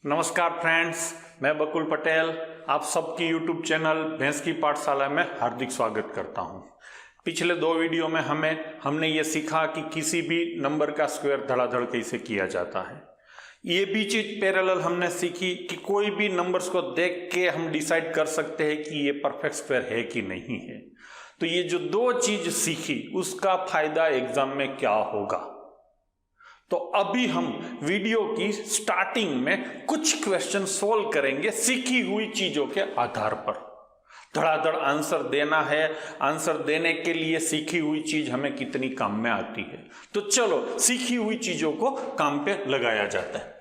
नमस्कार फ्रेंड्स, मैं बकुल पटेल आप सबकी यूट्यूब चैनल भैंस की पाठशाला में हार्दिक स्वागत करता हूं। पिछले दो वीडियो में हमने ये सीखा कि किसी भी नंबर का स्क्वायर धड़ाधड़ कैसे किया जाता है। ये भी चीज पैरेलल हमने सीखी कि कोई भी नंबर्स को देख के हम डिसाइड कर सकते हैं कि ये परफेक्ट स्क्वायर है कि नहीं है। तो ये जो दो चीज सीखी उसका फायदा एग्जाम में क्या होगा। तो अभी हम वीडियो की स्टार्टिंग में कुछ क्वेश्चन सोल्व करेंगे सीखी हुई चीजों के आधार पर। धड़ाधड़ आंसर देना है, आंसर देने के लिए सीखी हुई चीज हमें कितनी काम में आती है। तो चलो सीखी हुई चीजों को काम पे लगाया जाता है।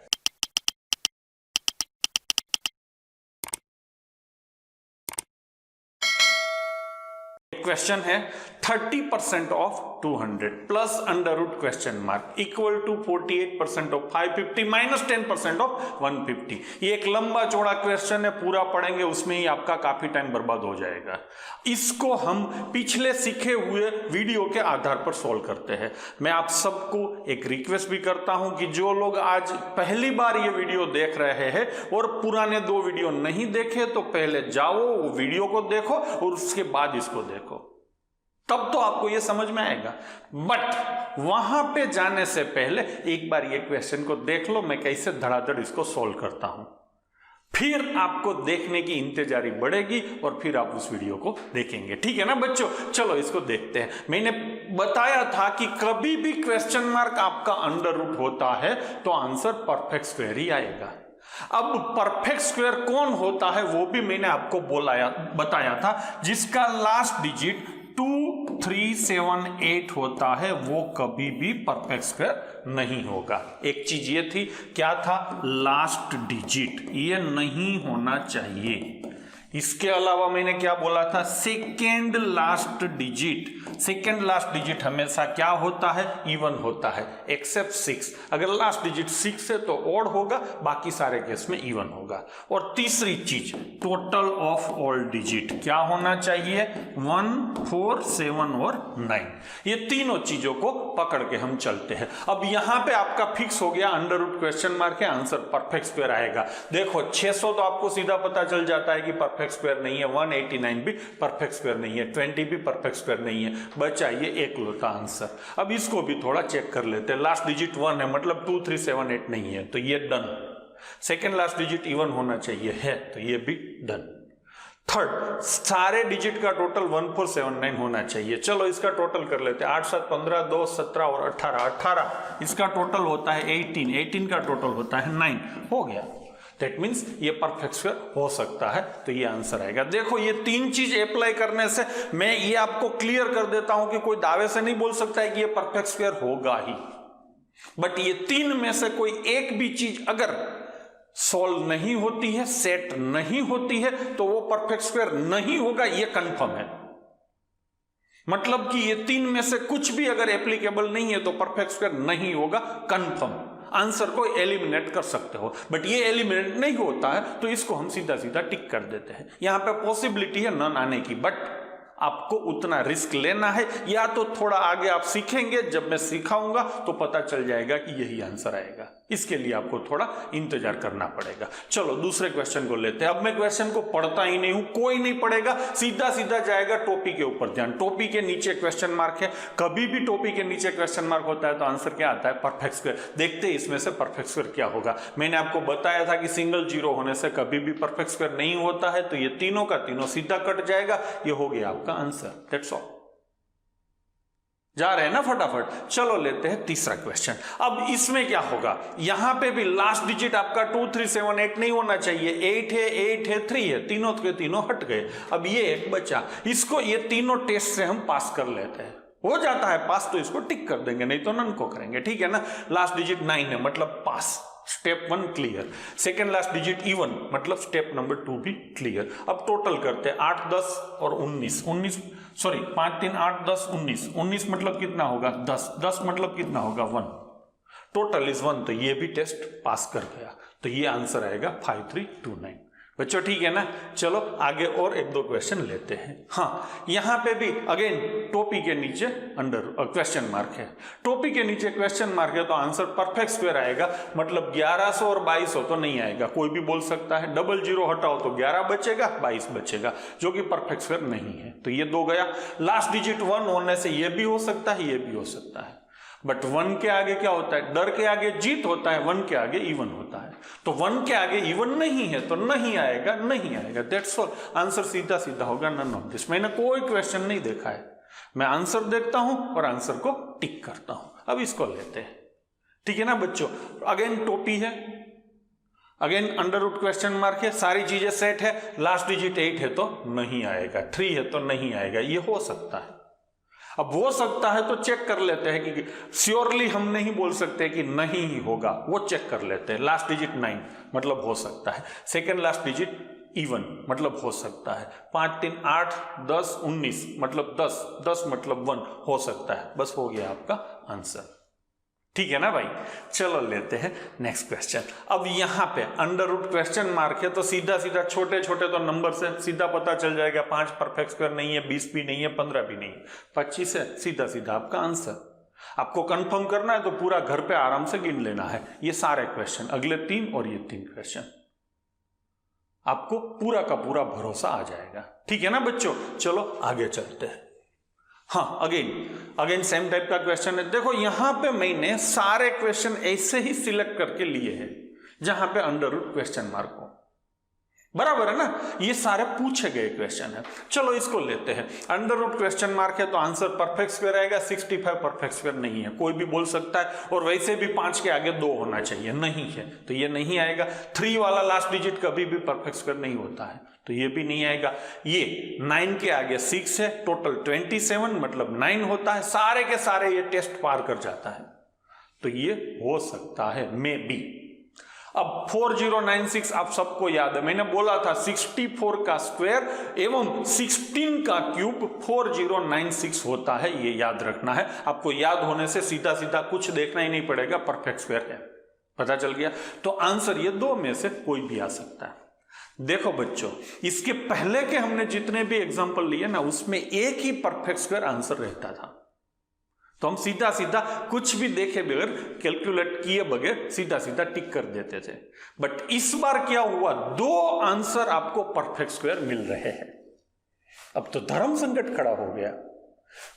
क्वेश्चन है 30% of 200 plus under root question mark equal to 48% of 550 minus 10% of 150। ये एक लंबा चौड़ा क्वेश्चन है, पूरा पढ़ेंगे उसमें ही आपका काफी टाइम बर्बाद हो जाएगा। इसको हम पिछले सीखे हुए वीडियो के आधार पर सॉल्व करते हैं। मैं आप सबको एक रिक्वेस्ट भी करता हूं कि जो लोग आज पहली बार ये वीडियो देख रहे हैं और पुराने दो वीडियो नहीं देखे तो पहले जाओ वो वीडियो को देखो और उसके बाद इसको देखो, तब तो आपको ये समझ में आएगा। बट वहां पे जाने से पहले एक बार ये क्वेश्चन को देख लो, मैं कैसे धड़ाधड़ इसको सॉल्व करता हूं। फिर आपको देखने की इंतजारी बढ़ेगी और फिर आप उस वीडियो को देखेंगे। ठीक है ना बच्चों, चलो इसको देखते हैं। मैंने बताया था कि कभी भी क्वेश्चन मार्क आपका अंडर रूट होता है तो आंसर परफेक्ट स्क्वायर ही आएगा। अब परफेक्ट स्क्वायर कौन होता है वो भी मैंने आपको बताया था, जिसका लास्ट डिजिट 2, 3, 7, 8 होता है वो कभी भी परफेक्ट स्क्वायर नहीं होगा। एक चीज ये थी, क्या था, लास्ट डिजिट ये नहीं होना चाहिए। इसके अलावा मैंने क्या बोला था, सेकेंड लास्ट डिजिट हमेशा क्या होता है, इवन होता है एक्सेप्ट 6। अगर लास्ट डिजिट 6 है तो ऑड होगा, बाकी सारे केस में इवन होगा। और तीसरी चीज, टोटल ऑफ ऑल डिजिट क्या होना चाहिए, 1, 4, 7 और 9। ये तीनों चीजों को पकड़ के हम चलते हैं। अब यहां पे आपका फिक्स हो गया अंडर रूट क्वेश्चन मार्क है, आंसर परफेक्ट स्क्वायर आएगा। देखो 600 तो आपको सीधा पता चल जाता है कि परफेक्ट स्क्वायर नहीं है, 189 भी परफेक्ट स्क्वायर नहीं है, 20 भी परफेक्ट स्क्वायर नहीं है, बचा ये एकलौता आंसर। अब इसको भी थोड़ा चेक कर लेते हैं। लास्ट डिजिट 1 है मतलब 2, 3, 7, 8 नहीं है तो ये done. Second last digit even होना चाहिए है तो ये भी डन। थर्ड, सारे डिजिट का टोटल 1479 होना चाहिए। चलो इसका टोटल कर लेते हैं। 8, 7, 15, 2, 17 और 18 इसका टोटल होता है 18 का टोटल होता है 9। हो गया, दैट मीन्स ये परफेक्ट स्क्वायर हो सकता है, तो ये आंसर आएगा। देखो ये तीन चीज अप्लाई करने से मैं ये आपको क्लियर कर देता हूं कि कोई दावे से नहीं बोल सकता है कि ये परफेक्ट स्क्वायर होगा ही, बट ये तीन में से कोई एक भी चीज अगर सॉल्व नहीं होती है, सेट नहीं होती है, तो वो परफेक्ट स्क्वायर नहीं होगा, ये कंफर्म है। मतलब कि ये तीन में से कुछ भी अगर एप्लीकेबल नहीं है तो परफेक्ट स्क्वायर नहीं होगा, कंफर्म। आंसर को एलिमिनेट कर सकते हो, बट ये एलिमिनेट नहीं होता है तो इसको हम सीधा सीधा टिक कर देते हैं। यहां पे पॉसिबिलिटी है नन आने की, बट आपको उतना रिस्क लेना है, या तो थोड़ा आगे आप सीखेंगे, जब मैं सिखाऊंगा तो पता चल जाएगा कि यही आंसर आएगा। इसके लिए आपको थोड़ा इंतजार करना पड़ेगा। चलो दूसरे क्वेश्चन को लेते हैं। अब मैं क्वेश्चन को पढ़ता ही नहीं हूं, कोई नहीं पढ़ेगा, सीधा सीधा जाएगा टोपी के ऊपर ध्यान। टोपी के नीचे क्वेश्चन मार्क है, कभी भी टोपी के नीचे क्वेश्चन मार्क होता है तो आंसर क्या आता है, परफेक्ट स्क्वायर। देखते हैं इसमें से परफेक्ट स्क्वायर क्या होगा। मैंने आपको बताया था कि सिंगल जीरो होने से कभी भी परफेक्ट स्क्वायर नहीं होता है, तो ये तीनों का तीनों सीधा कट जाएगा, ये हो गया आपका आंसर। That's all. जा रहे हैं ना फटाफट। चलो लेते हैं तीसरा क्वेश्चन। अब इसमें क्या होगा, यहां पे भी लास्ट डिजिट आपका 2, 3, 7, 8 नहीं होना चाहिए। 8 है 3 है, तीनों के तीनों हट गए। अब ये एक बचा, इसको ये तीनों टेस्ट से हम पास कर लेते हैं। हो जाता है पास तो इसको टिक कर देंगे, नहीं तो नन को करेंगे। ठीक है ना। लास्ट डिजिट 9 है मतलब pass, step 1 clear. Second last digit even मतलब स्टेप नंबर 2 भी क्लियर। अब टोटल करते हैं 8, 10 और 19। 5, 3, 8, 10, 19। 19 मतलब कितना होगा, 10। 10 मतलब कितना होगा, 1। टोटल इज 1, तो ये भी टेस्ट पास कर गया, तो ये आंसर आएगा 5329। बच्चों ठीक है ना। चलो आगे और एक दो क्वेश्चन लेते हैं। हाँ, यहां पे भी अगेन टोपी के नीचे अंडर क्वेश्चन मार्क है। टोपी के नीचे क्वेश्चन मार्क है तो आंसर परफेक्ट स्क्वायर आएगा, मतलब 1100 और 2200 तो नहीं आएगा। कोई भी बोल सकता है, डबल जीरो हटाओ तो 11 बचेगा, 22 बचेगा, जो कि परफेक्ट स्क्वायर नहीं है। तो ये 2 गया। लास्ट डिजिट 1 होने से ये भी हो सकता है, ये भी हो सकता है, बट 1 के आगे क्या होता है, डर के आगे जीत होता है, 1 के आगे इवन होता है। तो 1 के आगे इवन नहीं है तो नहीं आएगा, नहीं आएगा। दैट्स ऑल, आंसर सीधा सीधा होगा नन ऑफ दिस। मैंने कोई क्वेश्चन नहीं देखा है, मैं आंसर देखता हूं और आंसर को टिक करता हूं। अब इसको लेते हैं, ठीक है ना बच्चों। अगेन टोपी है, again under root question mark है, सारी चीजें सेट है। लास्ट डिजिट 8 है तो नहीं आएगा, 3 है तो नहीं आएगा। ये हो सकता है, अब हो सकता है तो चेक कर लेते हैं कि श्योरली हम नहीं बोल सकते कि नहीं ही होगा, वो चेक कर लेते हैं। लास्ट डिजिट 9 मतलब हो सकता है, सेकेंड लास्ट डिजिट इवन मतलब हो सकता है, 5 3 8 10 19 मतलब 10 10 मतलब 1 हो सकता है। बस हो गया आपका आंसर, ठीक है ना भाई। चलो लेते हैं नेक्स्ट क्वेश्चन। अब यहां पे अंडर रूट क्वेश्चन मार्क है तो सीधा सीधा छोटे छोटे तो नंबर से सीधा पता चल जाएगा। 5 परफेक्ट स्क्वायर नहीं है, 20 भी नहीं है, 15 भी नहीं है, 25 है, सीधा सीधा आपका आंसर। आपको कंफर्म करना है तो पूरा घर पे आराम से गिन लेना है ये सारे क्वेश्चन, अगले 3 और ये 3 क्वेश्चन, आपको पूरा का पूरा भरोसा आ जाएगा, ठीक है ना बच्चों। चलो आगे चलते हैं। हाँ, अगेन सेम टाइप का क्वेश्चन है। देखो यहां पे मैंने सारे क्वेश्चन ऐसे ही सिलेक्ट करके लिए हैं जहां पे अंडर रूट क्वेश्चन मार्क हो, बराबर है ना। ये सारे पूछे गए क्वेश्चन है। चलो इसको लेते हैं। अंडर रूट क्वेश्चन मार्क है तो आंसर परफेक्ट स्क्वायर आएगा। 65 परफेक्ट स्क्वायर नहीं है, कोई भी बोल सकता है, और वैसे भी 5 के आगे 2 होना चाहिए, नहीं है तो ये नहीं आएगा। 3 वाला लास्ट डिजिट कभी भी परफेक्ट स्क्वायर नहीं होता है तो ये भी नहीं आएगा। ये 9 के आगे 6 है, टोटल 27 मतलब 9 होता है। सारे के सारे ये टेस्ट पार कर जाता है तो ये हो सकता है, मे बी। अब 4096 आप सबको याद है, मैंने बोला था 64 का स्क्वायर एवं 16 का क्यूब 4096 होता है, ये याद रखना है। आपको याद होने से सीधा सीधा कुछ देखना ही नहीं पड़ेगा, परफेक्ट स्क्वायर है, पता चल गया। तो आंसर ये 2 में से कोई भी आ सकता है। देखो बच्चों, इसके पहले के हमने जितने भी एग्जांपल लिए ना, उसमें एक ही परफेक्ट स्क्वायर आंसर रहता था, तो हम सीधा सीधा कुछ भी देखे बगैर, कैलकुलेट किए बगैर सीधा सीधा टिक कर देते थे। बट इस बार क्या हुआ, 2 आंसर आपको परफेक्ट स्क्वायर मिल रहे हैं। अब तो धर्म संकट खड़ा हो गया,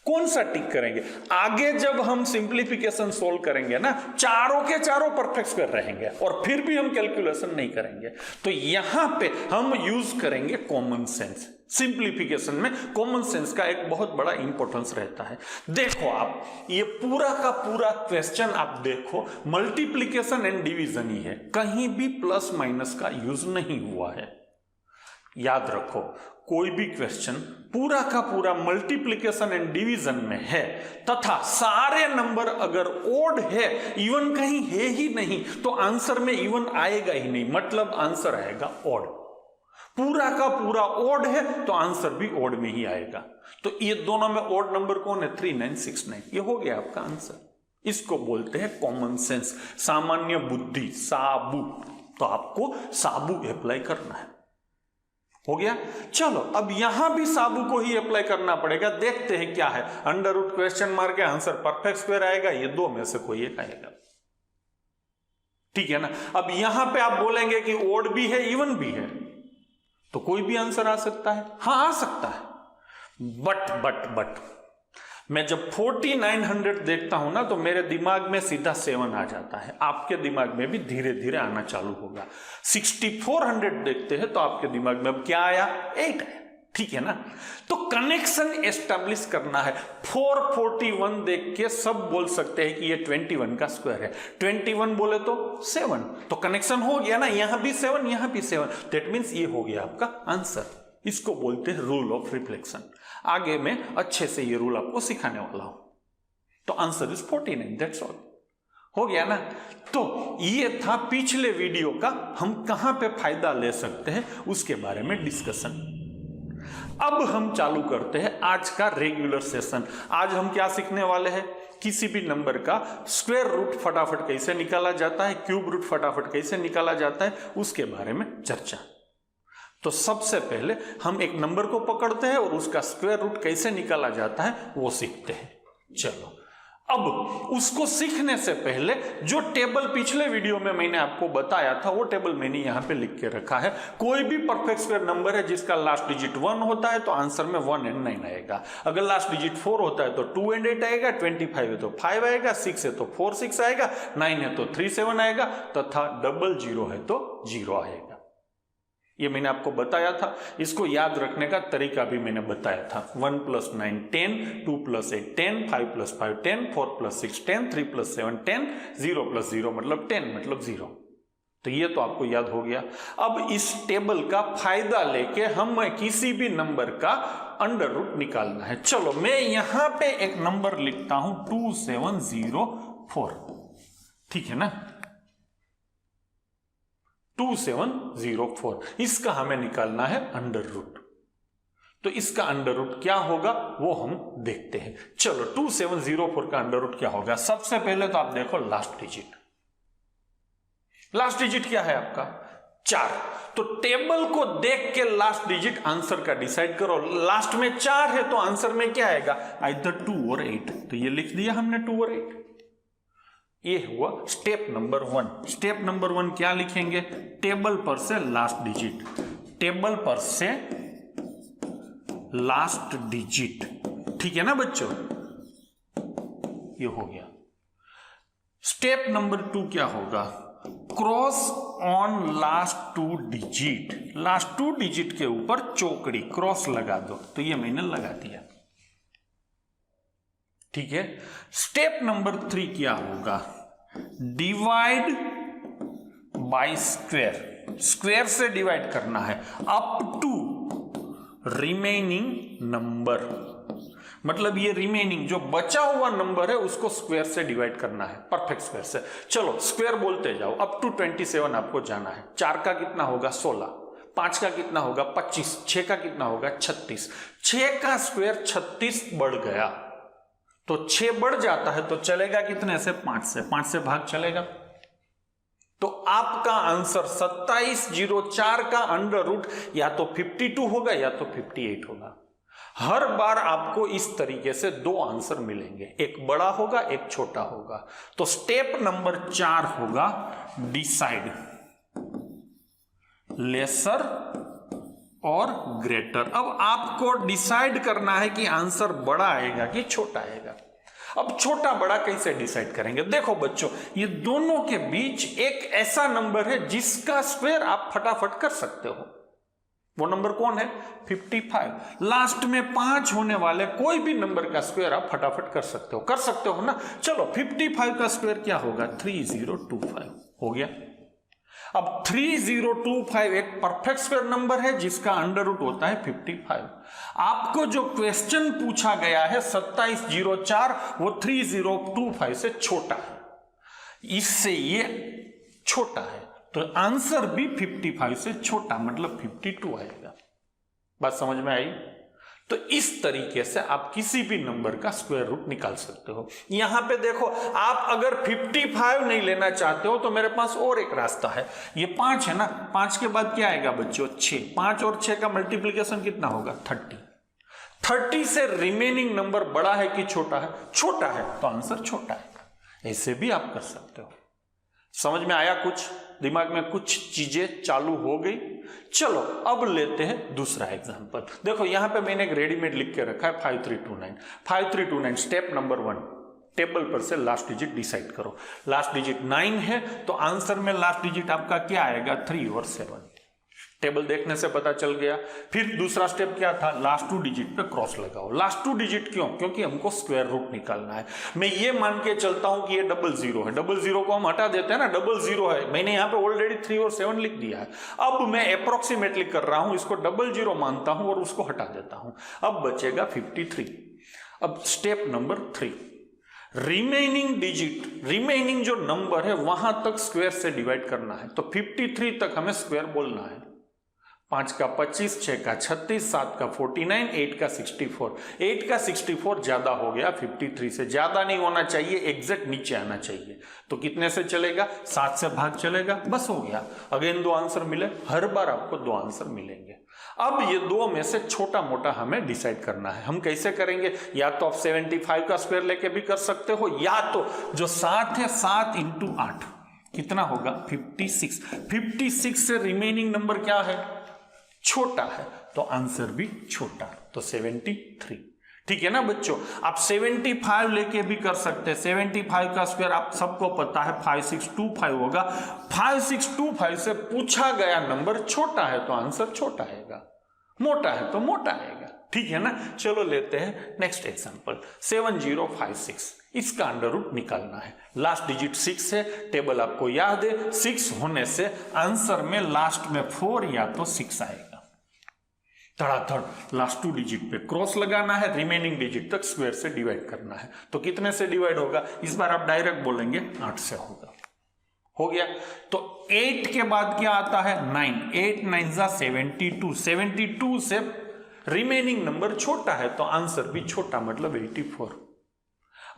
कौन सा टिक करेंगे। आगे जब हम सिंप्लीफिकेशन सोल्व करेंगे ना, चारों के चारों परफेक्ट स्क्वायर रहेंगे और फिर भी हम कैलकुलेशन नहीं करेंगे, तो यहां पे हम यूज करेंगे कॉमन सेंस। सिंप्लीफिकेशन में कॉमन सेंस का एक बहुत बड़ा इंपॉर्टेंस रहता है। देखो आप, ये पूरा का पूरा क्वेश्चन आप देखो, मल्टीप्लीकेशन एंड डिवीजन ही है, कहीं भी प्लस माइनस का यूज नहीं हुआ है। याद रखो, कोई भी क्वेश्चन पूरा का पूरा मल्टीप्लिकेशन एंड डिवीजन में है तथा सारे नंबर अगर ओड है, इवन कहीं है ही नहीं, तो आंसर में इवन आएगा ही नहीं, मतलब आंसर आएगा ओड। पूरा का पूरा ओड है तो आंसर भी ओड में ही आएगा। तो ये दोनों में ओड नंबर कौन है, 3969, ये हो गया आपका आंसर। इसको बोलते हैं कॉमन सेंस, सामान्य बुद्धि, साबू। तो आपको साबू अप्लाई करना है, हो गया। चलो अब यहां भी साबू को ही अप्लाई करना पड़ेगा। देखते हैं क्या है। अंडर रूट क्वेश्चन मार्क है, आंसर परफेक्ट स्क्वायर आएगा, ये 2 में से कोई एक आएगा, ठीक है ना। अब यहां पे आप बोलेंगे कि ओड भी है इवन भी है, तो कोई भी आंसर आ सकता है, हाँ आ सकता है। बट मैं जब 4900 देखता हूं ना, तो मेरे दिमाग में सीधा 7 आ जाता है, आपके दिमाग में भी धीरे धीरे आना चालू होगा। 6400 देखते हैं तो आपके दिमाग में अब क्या आया, 8 है, ठीक है ना। तो कनेक्शन एस्टेब्लिश करना है। 441 देख के सब बोल सकते हैं कि ये 21 का स्क्वायर है, 21 बोले तो 7, तो कनेक्शन हो गया ना, यहां भी 7 यहां भी 7, दैट मीन्स ये हो गया आपका आंसर। इसको बोलते हैं रूल ऑफ रिफ्लेक्शन। आगे में अच्छे से ये रूल आपको सिखाने वाला हूं। तो आंसर इज 49, दैट्स ऑल, हो गया ना। तो ये था पिछले वीडियो का, हम कहां पे फायदा ले सकते हैं उसके बारे में डिस्कशन। अब हम चालू करते हैं आज का रेगुलर सेशन। आज हम क्या सीखने वाले हैं, किसी भी नंबर का स्क्वायर रूट फटाफट कैसे निकाला जाता है, क्यूब रूट फटाफट कैसे निकाला जाता है, उसके बारे में चर्चा। तो सबसे पहले हम एक नंबर को पकड़ते हैं और उसका स्क्वायर रूट कैसे निकाला जाता है वो सीखते हैं। चलो, अब उसको सीखने से पहले जो टेबल पिछले वीडियो में मैंने आपको बताया था वो टेबल मैंने यहां पे लिख के रखा है। कोई भी परफेक्ट स्क्वायर नंबर है जिसका लास्ट डिजिट 1 होता है तो आंसर में 1 एंड 9 आएगा। अगर लास्ट डिजिट 4 होता है तो 2 एंड 8 आएगा, 25 है तो 5 आएगा, 6 है तो 4 6 आएगा, 9 है तो 3 7 आएगा, तथा 00 है तो 0 आएगा। ये मैंने आपको बताया था। इसको याद रखने का तरीका भी मैंने बताया था। 1 + 9 10, 2 + 8 10, 5 + 5 10, 4 + 6 10, 3 + 7 10, 0 + 0 मतलब 10 मतलब 0। तो ये तो आपको याद हो गया। अब इस टेबल का फायदा लेके हम किसी भी नंबर का अंडर रूट निकालना है। चलो, मैं यहां पे एक नंबर लिखता हूं 2704, ठीक है ना, 2704। इसका हमें निकालना है अंडर रूट। तो इसका अंडर रूट क्या होगा वो हम देखते हैं। चलो, 2704 का अंडर रूट क्या होगा? सबसे पहले तो आप देखो लास्ट डिजिट। लास्ट डिजिट क्या है आपका? 4। तो टेबल को देख के लास्ट डिजिट आंसर का डिसाइड करो। लास्ट में 4 है तो आंसर में क्या आएगा? आइदर 2 और 8। तो ये लिख दिया हमने 2 और 8। ये हुआ स्टेप नंबर 1। स्टेप नंबर 1 क्या लिखेंगे? टेबल पर से लास्ट डिजिट, टेबल पर से लास्ट डिजिट, ठीक है ना बच्चों? ये हो गया। स्टेप नंबर 2 क्या होगा? Cross on last 2 digit. Last 2 digit के ऊपर चौकड़ी क्रॉस लगा दो। तो ये मैंने लगा दिया, ठीक है। स्टेप नंबर 3 क्या होगा? Divide by square. स्क्वायर से डिवाइड करना है अप टू रिमेनिंग नंबर। मतलब ये रिमेनिंग जो बचा हुआ नंबर है उसको स्क्वायर से डिवाइड करना है, परफेक्ट स्क्वायर से। चलो, स्क्वायर बोलते जाओ। अप टू 27 आपको जाना है। 4 का कितना होगा? 16। 5 का कितना होगा? 25। 6 का कितना होगा? 36। 6 का स्क्वायर 36 बढ़ गया तो 6 बढ़ जाता है तो चलेगा कितने से? 5 से। 5 से भाग चलेगा। तो आपका आंसर 2704 का अंडर रूट या तो 52 होगा या तो 58 होगा। हर बार आपको इस तरीके से 2 आंसर मिलेंगे, एक बड़ा होगा एक छोटा होगा। तो स्टेप नंबर 4 होगा डिसाइड लेसर और ग्रेटर। अब आपको डिसाइड करना है कि आंसर बड़ा आएगा कि छोटा आएगा। अब छोटा बड़ा कैसे डिसाइड करेंगे? देखो बच्चों, ये दोनों के बीच एक ऐसा नंबर है जिसका स्क्वायर आप फटाफट कर सकते हो। वो नंबर कौन है? 55। लास्ट में 5 होने वाले कोई भी नंबर का स्क्वायर आप फटाफट कर सकते हो ना। चलो, 55 का स्क्वायर क्या होगा? 3025 हो गया। अब 3025 एक परफेक्ट स्क्वायर नंबर है जिसका अंडर रूट होता है 55। आपको जो क्वेश्चन पूछा गया है 2704, वो 3025 से छोटा है, इससे ये छोटा है, तो आंसर भी 55 से छोटा मतलब 52 आएगा। बात समझ में आई? तो इस तरीके से आप किसी भी नंबर का स्क्वायर रूट निकाल सकते हो। यहां पे देखो, आप अगर 55 नहीं लेना चाहते हो तो मेरे पास और एक रास्ता है। ये 5 है ना, 5 के बाद क्या आएगा बच्चों? 6। 5 और 6 का मल्टीप्लीकेशन कितना होगा? 30। 30 से रिमेनिंग नंबर बड़ा है कि छोटा है? छोटा है, तो आंसर छोटा है। ऐसे भी आप कर सकते हो। समझ में आया? कुछ दिमाग में कुछ चीजें चालू हो गई। चलो, अब लेते हैं दूसरा एग्जांपल। देखो, यहां पे मैंने एक रेडीमेड लिख के रखा है 5329। 5329 स्टेप नंबर 1, टेबल पर से लास्ट डिजिट डिसाइड करो। लास्ट डिजिट 9 है तो आंसर में लास्ट डिजिट आपका क्या आएगा? 3 और 7। टेबल देखने से पता चल गया। फिर दूसरा स्टेप क्या था? लास्ट 2 डिजिट पे क्रॉस लगाओ। लास्ट 2 डिजिट क्यों? क्योंकि हमको स्क्वायर रूट निकालना है। मैं ये मान के चलता हूं कि ये 00 है। 00 को हम हटा देते हैं ना, 00 है। मैंने यहां पे ऑलरेडी 3 और 7 लिख दिया है। अब मैं अप्रोक्सीमेटली कर रहा हूं, इसको 00 मानता हूं और उसको हटा देता हूं। अब बचेगा 53। अब step number 3, remaining digit, remaining जो नंबर है वहां तक स्क्वायर से डिवाइड करना है। तो 53 तक हमें स्क्वायर बोलना है। 5 का 25, 6 का 36, 7 का 49, 8 का 64। 8 का 64 ज्यादा हो गया, 53 से ज्यादा नहीं होना चाहिए, एग्जैक्ट नीचे आना चाहिए। तो कितने से चलेगा? 7 से भाग चलेगा, बस हो गया। अगेन 2 आंसर मिले, हर बार आपको 2 आंसर मिलेंगे। अब ये 2 में से छोटा मोटा हमें डिसाइड करना है। हम कैसे करेंगे? या तो आप 75 का स्क्वायर लेके भी कर सकते हो, या तो जो 7 है 7 इंटू 8 कितना होगा? 56। 56 से रिमेनिंग नंबर क्या है? छोटा है, तो आंसर भी छोटा, तो 73। ठीक है ना बच्चों? आप 75 लेके भी कर सकते हैं। 75 का स्क्वायर आप सबको पता है 5625 होगा। 5625 से पूछा गया नंबर छोटा है तो आंसर छोटा आएगा, मोटा है तो मोटा आएगा। ठीक है ना? चलो लेते हैं नेक्स्ट एग्जांपल, 7056। इसका अंडर रूट निकालना है। लास्ट डिजिट 6 है, टेबल आपको याद है। 6 होने से आंसर में लास्ट में 4 या तो 6 आएगा। धड़ाधड़ लास्ट 2 डिजिट पे क्रॉस लगाना है, रिमेनिंग डिजिट तक स्क्वायर से डिवाइड करना है। तो कितने से डिवाइड होगा? इस बार आप डायरेक्ट बोलेंगे 8 से होगा। हो गया। तो 8 के बाद क्या आता है? 9। 8 9 जा 72। 72 से रिमेनिंग नंबर छोटा है तो आंसर भी छोटा, मतलब 84।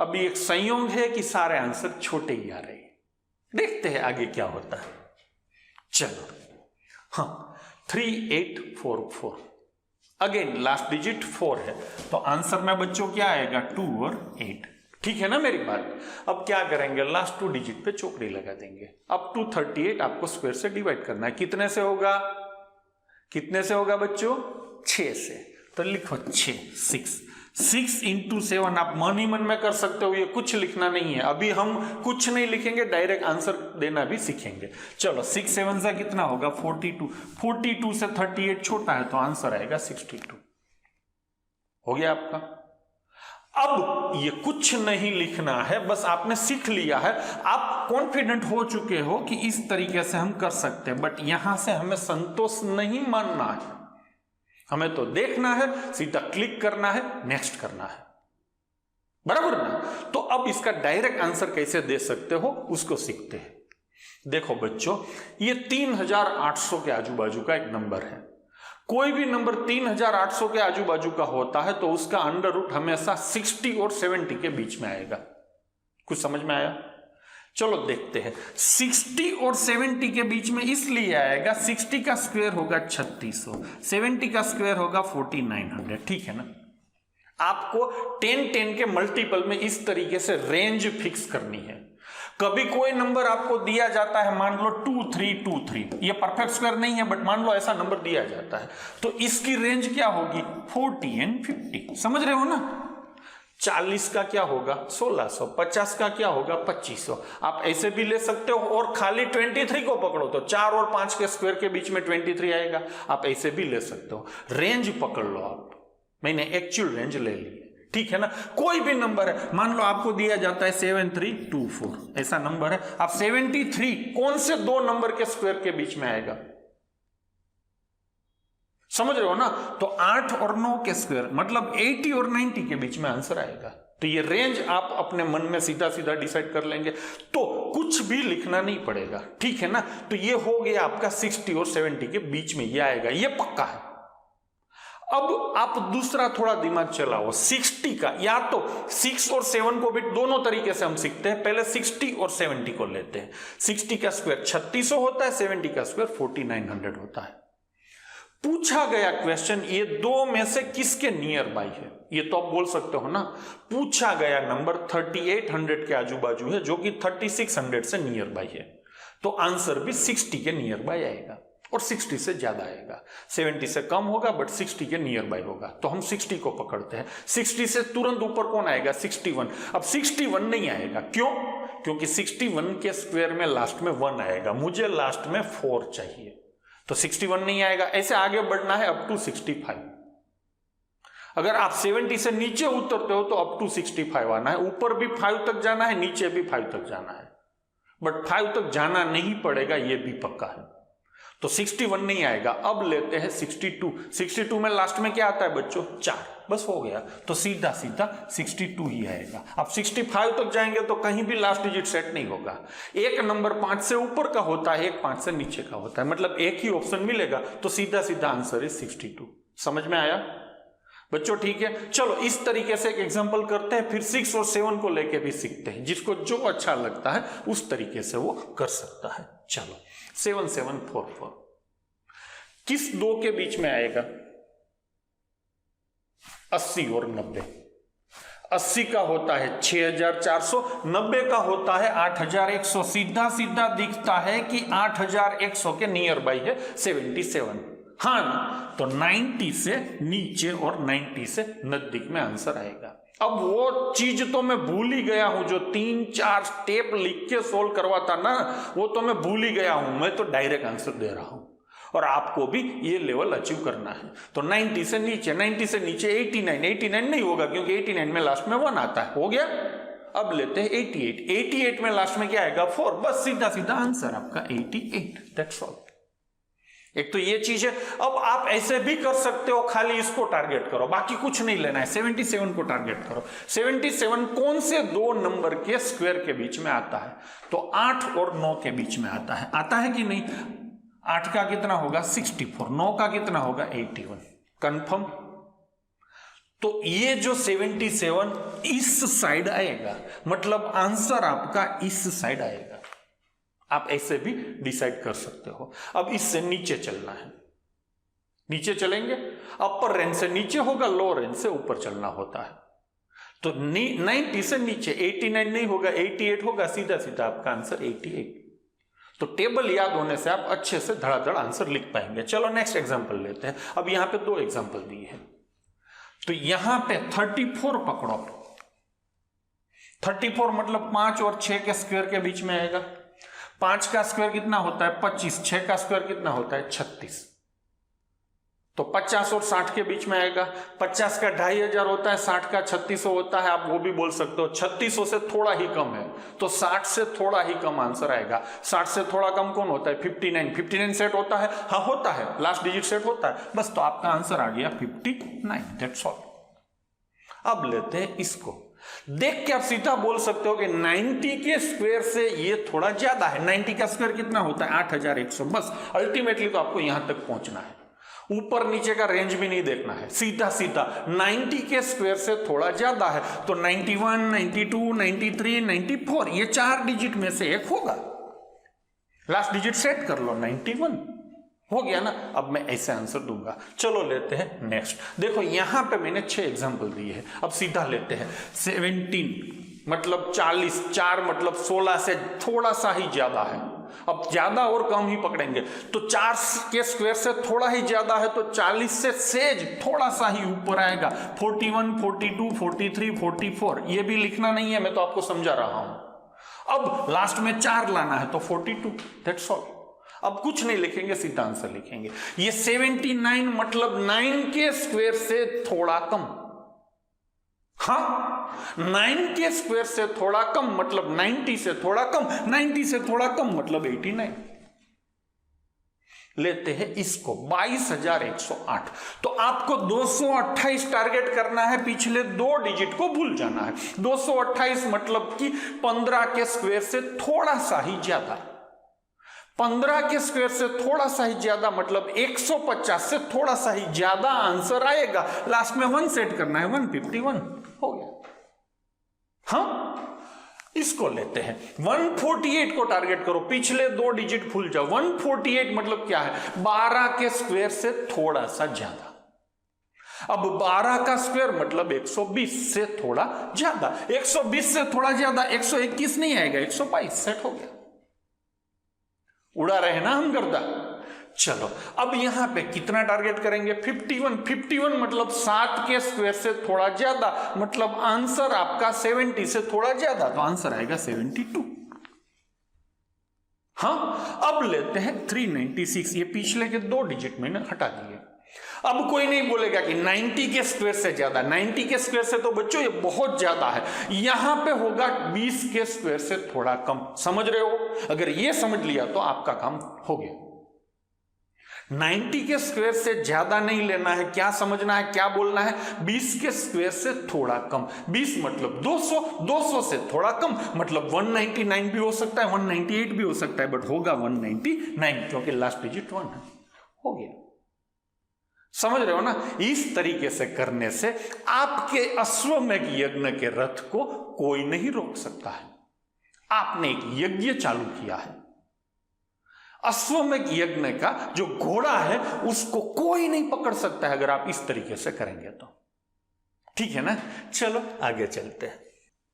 अभी एक संयोग है कि सारे आंसर छोटे ही आ रहे हैं। देखते हैं आगे क्या होता है। चलो, हाँ, 3844। अगेन लास्ट डिजिट 4 है, तो आंसर में बच्चों क्या आएगा? 2 और 8। ठीक है ना मेरी बात? अब क्या करेंगे? लास्ट 2 डिजिट पे चौकड़ी लगा देंगे। अब 238 आपको स्क्वायर से डिवाइड करना है। कितने से होगा? कितने से होगा बच्चों? 6 से। तो लिखो 6 6 इंटू 7 आप मन ही मन में कर सकते हो, ये कुछ लिखना नहीं है। अभी हम कुछ नहीं लिखेंगे, डायरेक्ट आंसर देना भी सीखेंगे। चलो 6 7 से कितना होगा? 42। 42 से 38 छोटा है तो आंसर आएगा 62। हो गया आपका। अब ये कुछ नहीं लिखना है, बस आपने सीख लिया है, आप कॉन्फिडेंट हो चुके हो कि इस तरीके से हम कर सकते हैं। बट यहां से हमें संतोष नहीं मानना है, हमें तो देखना है, सीधा क्लिक करना है, नेक्स्ट करना है, बराबर ना? तो अब इसका डायरेक्ट आंसर कैसे दे सकते हो उसको सीखते हैं। देखो बच्चों, ये 3800 के आजू बाजू का एक नंबर है। कोई भी नंबर 3800 के आजू बाजू का होता है तो उसका अंडर रूट हमेशा 60 और 70 के बीच में आएगा। कुछ समझ में आया? चलो देखते हैं। 60 और 70 के बीच में इसलिए आएगा, 60 का स्क्वायर होगा 3600, 70 का स्क्वायर होगा 4900। ठीक है ना? आपको 10 के मल्टीपल में इस तरीके से रेंज फिक्स करनी है। कभी कोई नंबर आपको दिया जाता है, मान लो 2323, ये परफेक्ट स्क्वायर नहीं है बट मान लो ऐसा नंबर दिया जाता है, तो इसकी रेंज क्या होगी? 40 और 50। समझ रहे हो ना? 40 का क्या होगा? 1600। 50 का क्या होगा? 2500। आप ऐसे भी ले सकते हो, और खाली 23 को पकड़ो तो 4 और 5 के स्क्वायर के बीच में 23 आएगा। आप ऐसे भी ले सकते हो, रेंज पकड़ लो आप। मैंने एक्चुअल रेंज ले ली है। ठीक है ना? कोई भी नंबर है, मान लो आपको दिया जाता है 7324, ऐसा नंबर है। आप 73 कौन से 2 नंबर के स्क्वायर के बीच में आएगा? समझ रहे हो ना? तो 8 और 9 के स्क्वायर, मतलब 80 और 90 के बीच में आंसर आएगा। तो ये रेंज आप अपने मन में सीधा सीधा डिसाइड कर लेंगे, तो कुछ भी लिखना नहीं पड़ेगा। ठीक है ना? तो ये हो गया आपका 60 और 70 के बीच में ये आएगा, ये पक्का है। अब आप दूसरा थोड़ा दिमाग चलाओ। 60 का, या तो 6 और 7 को भी दोनों तरीके से हम सीखते हैं। पहले 60 और 70 को लेते हैं। 60 का स्क्वायर 3600 होता है, 70 का स्क्वायर 4900 होता है। पूछा गया क्वेश्चन ये 2 में से किसके नियर बाई है? ये तो आप बोल सकते हो ना। पूछा गया नंबर 3800 के आजू बाजू है, जो कि 3600 से नियर बाई है, तो आंसर भी 60 के नियर बाई आएगा, और 60 से ज्यादा आएगा। 70 से कम होगा बट 60 के नियर बाई होगा, तो हम 60 को पकड़ते हैं। 60 से तुरंत ऊपर कौन आएगा? 61। अब 61 नहीं आएगा, क्यों? क्योंकि 61 के स्क्वायर में लास्ट में 1 आएगा, मुझे लास्ट में 4 चाहिए, तो 61 नहीं आएगा। ऐसे आगे बढ़ना है अप टू 65। अगर आप 70 से नीचे उतरते हो तो अप टू 65 आना है। ऊपर भी 5 तक जाना है, नीचे भी 5 तक जाना है, बट 5 तक जाना नहीं पड़ेगा, यह भी पक्का है। तो 61 नहीं आएगा। अब लेते हैं 62। 62 में लास्ट में क्या आता है बच्चों? 4, बस हो गया। तो सीधा सीधा 62 ही आएगा। अब 65 तक जाएंगे तो कहीं भी लास्ट डिजिट सेट नहीं होगा। एक नंबर 5 से ऊपर का होता है, एक 5 से नीचे का होता है, मतलब एक ही ऑप्शन मिलेगा। तो सीधा सीधा आंसर है 62। समझ में आया बच्चों? ठीक है, चलो इस तरीके से एक एग्जांपल करते हैं, फिर 6 और 7 को लेके भी सीखते हैं। जिसको जो अच्छा लगता है उस तरीके से वो कर सकता है। चलो 7744 किस दो के बीच में आएगा? 80 और 90। 80 का होता है 6400, 90 का होता है 8100। सीधा सीधा दिखता है कि 8100 के नियर बाई है 77। हाँ ना? तो 90 से नीचे और 90 से नजदीक में आंसर आएगा। अब वो चीज तो मैं भूल ही गया हूं, जो 3-4 स्टेप लिख के सोल्व करवाता ना, वो तो मैं भूल ही गया हूं। मैं तो डायरेक्ट आंसर दे रहा हूं और आपको भी ये लेवल अचीव करना है। तो 90 से नीचे, 90 से नीचे 89। 89 नहीं होगा क्योंकि 89 में लास्ट में 1 आता है। हो गया। अब लेते हैं 88। 88 में लास्ट में क्या आएगा? 4। बस सीधा सीधा आंसर आपका 88। That's all. एक तो ये चीज है। अब आप ऐसे भी कर सकते हो, खाली इसको टारगेट करो, बाकी कुछ नहीं लेना है। 77 को टारगेट करो। 77 कौन से दो नंबर के स्क्वायर के बीच में आता है? तो 8 और 9 के बीच में आता है। आता है कि नहीं? 8 का कितना होगा? 64। 9 का कितना होगा? 81। कंफर्म? तो ये जो 77 इस साइड आएगा, मतलब आंसर आपका इस साइड आएगा। आप ऐसे भी डिसाइड कर सकते हो। अब इससे नीचे चलना है, नीचे चलेंगे। अपर रेंज से नीचे होगा, लोअर रेंज से ऊपर चलना होता है। तो 90 से नीचे 89 नहीं होगा, 88 होगा। सीधा सीधा आपका आंसर 88। तो टेबल याद होने से आप अच्छे से धड़ाधड़ आंसर लिख पाएंगे। चलो नेक्स्ट एग्जांपल लेते हैं। अब यहां पे 2 एग्जांपल दिए हैं। तो यहां पे 34 पकड़ो। 34 मतलब 5 और 6 के स्क्वायर के बीच में आएगा। 5 का स्क्वायर कितना होता है? 25। 6 का स्क्वायर कितना होता है? 36। तो 50 और 60 के बीच में आएगा। 50 का 2500 होता है, 60 का 3600 होता है। आप वो भी बोल सकते हो 3600 से थोड़ा ही कम है, तो 60 से थोड़ा ही कम आंसर आएगा। 60 से थोड़ा कम कौन होता है? 59। 59 सेट होता है? हाँ होता है, लास्ट डिजिट सेट होता है। बस तो आपका आंसर आ गया 59। That's all. अब लेते हैं इसको। देख के आप सीधा बोल सकते हो कि 90 के स्क्वायर से ये थोड़ा ज्यादा है। 90 का स्क्वायर कितना होता है? 8100। बस अल्टीमेटली तो आपको यहां तक पहुंचना है। ऊपर नीचे का रेंज भी नहीं देखना है, सीधा सीधा 90 के स्क्वायर से थोड़ा ज्यादा है तो 91, 92, 93, 94 ये 4 डिजिट में से एक होगा। लास्ट डिजिट सेट कर लो, 91 हो गया ना। अब मैं ऐसे आंसर दूंगा। चलो लेते हैं नेक्स्ट। देखो यहां पे मैंने 6 एग्जांपल दिए हैं। अब सीधा लेते हैं 17 मतलब 40, 4 मतलब 16 से थोड़ा सा ही ज्यादा है। अब ज्यादा और कम ही पकड़ेंगे तो 4 के स्क्वायर से थोड़ा ही ज्यादा है तो 40 से सेज थोड़ा सा ही ऊपर आएगा। 41, 42, 43, 44 ये भी लिखना नहीं है, मैं तो आपको समझा रहा हूं। अब लास्ट में 4 लाना है तो 42। That's all. अब कुछ नहीं लिखेंगे, सीधा आंसर लिखेंगे। ये 79 मतलब 9 के स्क्वायर से थोड़ा कम। हाँ 9 के स्क्वायर से थोड़ा कम मतलब 90 से थोड़ा कम, 90 से थोड़ा कम मतलब 89। लेते हैं इसको 22108। तो आपको 228 टारगेट करना है, पिछले 2 डिजिट को भूल जाना है। 228 मतलब कि 15 के स्क्वायर से थोड़ा सा ही ज्यादा। 15 के स्क्वायर से थोड़ा सा ही ज्यादा मतलब 150 से थोड़ा सा ही ज्यादा आंसर आएगा। लास्ट में 1 सेट करना है, 151 हो गया। हाँ इसको लेते हैं 148 को टारगेट करो, पिछले 2 डिजिट भूल जाओ। 148 मतलब क्या है? 12 के स्क्वायर से थोड़ा सा ज्यादा। अब 12 का स्क्वायर मतलब 120 से थोड़ा ज्यादा। 120 से थोड़ा ज्यादा 121 नहीं आएगा, 122 सेट हो गया। उड़ा रहे ना हम गर्दा। चलो अब यहां पे कितना टारगेट करेंगे? 51। 51 मतलब 7 के स्क्वायर से थोड़ा ज्यादा मतलब आंसर आपका 70 से थोड़ा ज्यादा, तो आंसर आएगा 72। हाँ अब लेते हैं 396। ये पिछले के 2 डिजिट मैंने हटा दिए। अब कोई नहीं बोलेगा कि 90 के स्क्वायर से ज्यादा। 90 के स्क्वायर से तो बच्चों ये बहुत ज्यादा है। यहां पे होगा 20 के स्क्वायर से थोड़ा कम। समझ रहे हो? अगर ये समझ लिया तो आपका काम हो गया। 90 के स्क्वायर से ज्यादा नहीं लेना है, क्या समझना है, क्या बोलना है, 20 के स्क्वायर से थोड़ा कम। 20 मतलब 200, 200 से थोड़ा कम मतलब 199 भी हो सकता है, 198 भी हो सकता है, बट होगा 199 क्योंकि लास्ट डिजिट 1 है। हो गया, समझ रहे हो ना। इस तरीके से करने से आपके अश्वमेध यज्ञ के रथ को कोई नहीं रोक सकता है। आपने एक यज्ञ चालू किया है, अश्वमेध यज्ञ का जो घोड़ा है उसको कोई नहीं पकड़ सकता है अगर आप इस तरीके से करेंगे तो। ठीक है ना, चलो आगे चलते हैं।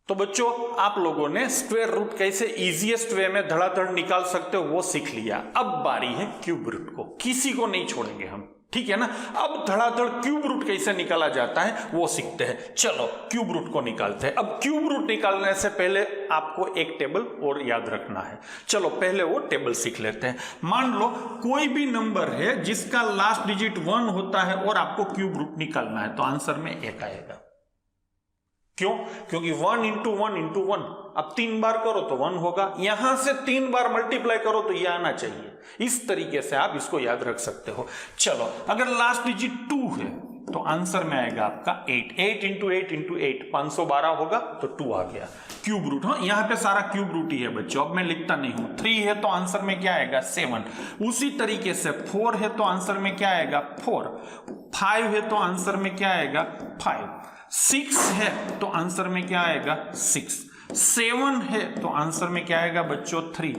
तो बच्चों, आप लोगों ने स्क्वायर रूट कैसे इजीएस्ट वे में धड़ाधड़ निकाल सकते हो वो सीख लिया। अब बारी है क्यूब रूट को, किसी को नहीं छोड़ेंगे हम, ठीक है ना। अब धड़ाधड़ क्यूब रूट कैसे निकाला जाता है वो सीखते हैं। चलो क्यूब रूट को निकालते हैं। अब क्यूब रूट निकालने से पहले आपको एक टेबल और याद रखना है। चलो पहले वो टेबल सीख लेते हैं। मान लो कोई भी नंबर है जिसका लास्ट डिजिट 1 होता है और आपको क्यूब रूट निकालना है, तो आंसर में 1 आएगा। क्यों? क्योंकि 1 इंटू 1 इंटू 1, अब 3 बार करो तो 1 होगा, यहां से 3 बार मल्टीप्लाई करो तो ये आना चाहिए। इस तरीके से आप इसको याद रख सकते हो। चलो अगर लास्ट डिजिट 2 है तो आंसर में आएगा आपका 8। 8 इंटू 8 इंटू 8 512 होगा, तो 2 आ गया क्यूब रूट। हाँ, यहां पे सारा क्यूब रूट ही है बच्चों, अब मैं लिखता नहीं हूं। 3 है तो आंसर में क्या आएगा 7। उसी तरीके से 4 है तो आंसर में क्या आएगा 4। 5 है तो आंसर में क्या आएगा 5। 6 है तो आंसर में क्या आएगा 6। 7 है तो आंसर में क्या आएगा बच्चों 3।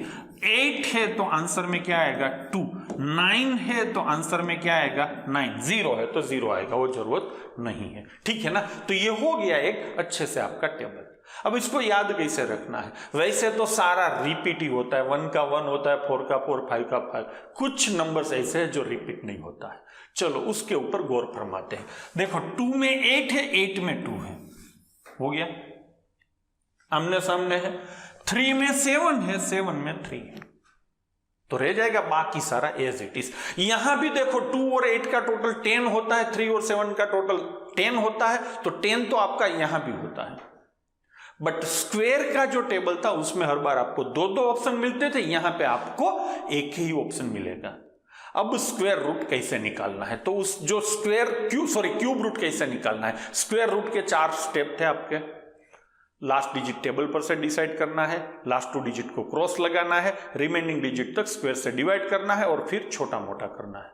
8 है तो आंसर में क्या आएगा 2। 9 है तो आंसर में क्या आएगा 9। 0 है तो 0 आएगा, वो जरूरत नहीं है। ठीक है ना, तो ये हो गया एक अच्छे से आपका टेबल। अब इसको याद कैसे रखना है? वैसे तो सारा रिपीट ही होता है, 1 का 1 होता है, 4 का 4, 5 का 5। कुछ नंबर्स ऐसे हैं जो रिपीट नहीं होता है। चलो उसके ऊपर गौर फरमाते हैं। देखो 2 में 8 है, 8 में 2 है, हो गया, आमने सामने है। 3 में 7 है, 7 में 3 है, तो रह जाएगा बाकी सारा एज इट इज। यहां भी देखो 2 और 8 का टोटल 10 होता है, 3 और 7 का टोटल 10 होता है, तो 10 तो आपका यहां भी होता है। बट स्क्वायर का जो टेबल था उसमें हर बार आपको 2-2 ऑप्शन मिलते थे, यहां पे आपको एक ही ऑप्शन मिलेगा। अब स्क्वायर रूट कैसे निकालना है, तो उस जो क्यूब रूट कैसे निकालना है। स्क्वायर रूट के 4 स्टेप थे आपके। लास्ट डिजिट टेबल पर से डिसाइड करना है, लास्ट 2 डिजिट को क्रॉस लगाना है, रिमेनिंग डिजिट तक स्क्वायर से डिवाइड करना है और फिर छोटा मोटा करना है।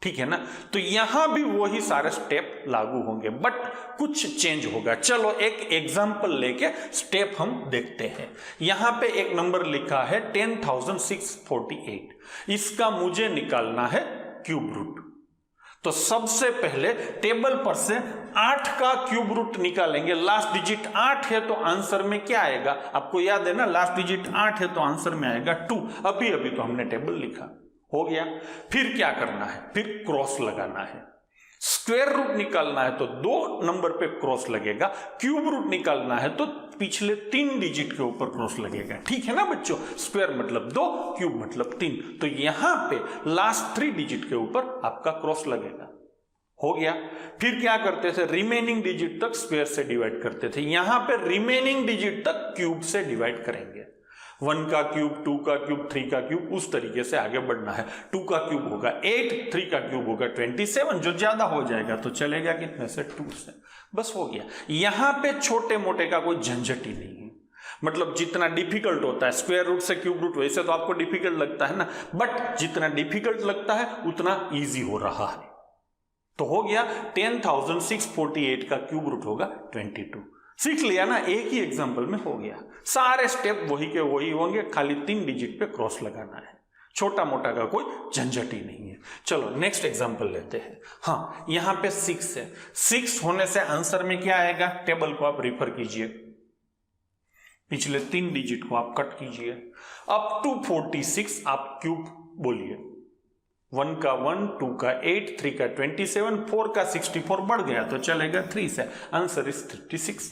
ठीक है ना, तो यहां भी वही सारे स्टेप लागू होंगे, बट कुछ चेंज होगा। चलो एक एग्जांपल लेके स्टेप हम देखते हैं। यहां पे एक नंबर लिखा है 10,648, इसका मुझे निकालना है क्यूब रूट। तो सबसे पहले टेबल पर से 8 का क्यूब रूट निकालेंगे। लास्ट डिजिट 8 है तो आंसर में क्या आएगा, आपको याद है ना, लास्ट डिजिट 8 है तो आंसर में आएगा 2। अभी तो हमने टेबल लिखा, हो गया। फिर क्या करना है, फिर क्रॉस लगाना है। स्क्वायर रूट निकालना है तो 2 नंबर पे क्रॉस लगेगा, क्यूब रूट निकालना है तो पिछले 3 डिजिट के ऊपर क्रॉस लगेगा। ठीक है ना बच्चों, स्क्वायर मतलब 2, क्यूब मतलब 3, तो यहां पे लास्ट 3 डिजिट के ऊपर आपका क्रॉस लगेगा, हो गया। फिर क्या करते थे, रिमेनिंग डिजिट तक स्क्वायर से डिवाइड करते थे, यहां पे रिमेनिंग डिजिट तक क्यूब से डिवाइड करेंगे। 1 का क्यूब, 2 का क्यूब, 3 का क्यूब, उस तरीके से आगे बढ़ना है। 2 का क्यूब होगा 8, 3 का क्यूब होगा 27, जो ज्यादा हो जाएगा तो चलेगा कितने से 2 से, बस हो गया। यहां पे छोटे मोटे का कोई झंझट ही नहीं है। मतलब जितना डिफिकल्ट होता है स्क्वायर रूट से क्यूब रूट, वैसे तो आपको डिफिकल्ट लगता है ना, बट जितना डिफिकल्ट लगता है उतना ईजी हो रहा है। तो हो गया 10,648 का क्यूब रूट होगा 22। सीख लिया ना, एक ही एग्जांपल में हो गया। सारे स्टेप वही के वही होंगे, खाली 3 डिजिट पे क्रॉस लगाना है। छोटा मोटा का कोई झंझट ही नहीं है। चलो नेक्स्ट एग्जांपल लेते हैं। हाँ, यहां पे 6 है, 6 होने से आंसर में क्या आएगा, टेबल को आप रिफर कीजिए, पिछले 3 डिजिट को आप कट कीजिए, अप टू 46 आप क्यूब बोलिए। 1 का 1, 2 का 8, 3 का 27, 4 का 64, बढ़ गया तो चलेगा 3 से, आंसर इज 36।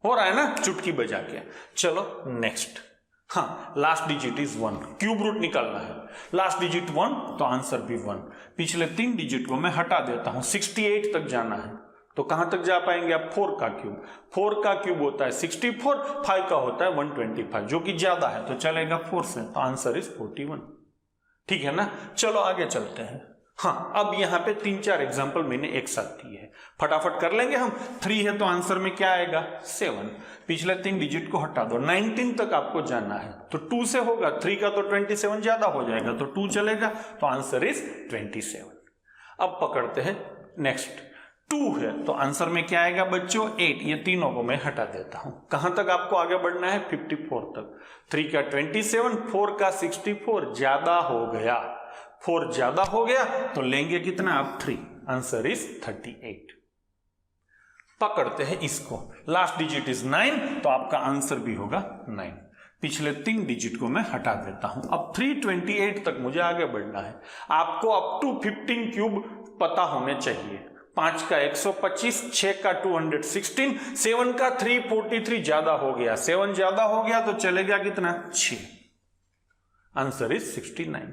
हो रहा है ना चुटकी बजा के। चलो नेक्स्ट। हाँ, last digit is 1, cube root निकालना है। लास्ट डिजिट 1 तो आंसर भी 1। पिछले 3 डिजिट को मैं हटा देता हूं, 68 तक जाना है, तो कहां तक जा पाएंगे आप, 4 का क्यूब। 4 का क्यूब होता है 64, 5 का होता है 125, जो कि ज्यादा है तो चलेगा 4 से, तो आंसर इज 41। ठीक है ना। चलो आगे चलते हैं। हाँ, अब यहाँ पे 3-4 एग्जाम्पल मैंने एक साथ दिए हैं, फटाफट कर लेंगे हम। 3 है तो आंसर में क्या आएगा 7। पिछले 3 डिजिट को हटा दो, 19 तक आपको जाना है तो 2 से होगा। 3 का तो 27 ज्यादा हो जाएगा तो 2 चलेगा, तो आंसर इज 27। अब पकड़ते हैं नेक्स्ट। 2 है तो आंसर में क्या आएगा बच्चों 8। ये तीनों को मैं हटा देता हूं। कहां तक आपको आगे बढ़ना है 54 तक। 3 का 27, 4 का 64 ज्यादा हो गया, 4 ज्यादा हो गया तो लेंगे कितना आप 3। Answer is 38। पकड़ते हैं इसको, लास्ट डिजिट इज 9 तो आपका आंसर भी होगा 9। पिछले 3 डिजिट को मैं हटा देता हूं। अब 328 तक मुझे आगे बढ़ना है। आपको अप टू 15 क्यूब पता होने चाहिए। 5 का 125, 6 का 216, 7 का 343 ज्यादा हो गया, 7 ज्यादा हो गया तो चलेगा कितना 6। Answer is 69।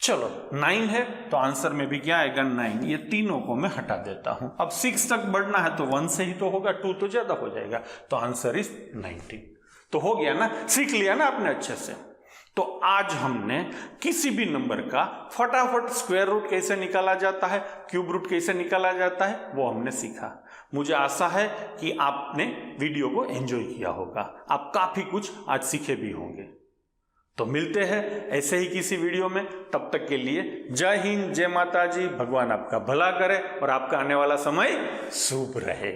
चलो 9 है तो आंसर में भी क्या आएगा 9। ये तीनों को मैं हटा देता हूं। अब 6 तक बढ़ना है तो 1 से ही तो होगा, 2 तो ज्यादा हो जाएगा, तो आंसर इज 19। तो हो गया ना, सीख लिया ना आपने अच्छे से। तो आज हमने किसी भी नंबर का फटाफट स्क्वायर रूट कैसे निकाला जाता है, क्यूब रूट कैसे निकाला जाता है, वो हमने सीखा। मुझे आशा है कि आपने वीडियो को एंजॉय किया होगा, आप काफी कुछ आज सीखे भी होंगे। तो मिलते हैं ऐसे ही किसी वीडियो में, तब तक के लिए जय हिंद, जय माता जी। भगवान आपका भला करे और आपका आने वाला समय शुभ रहे।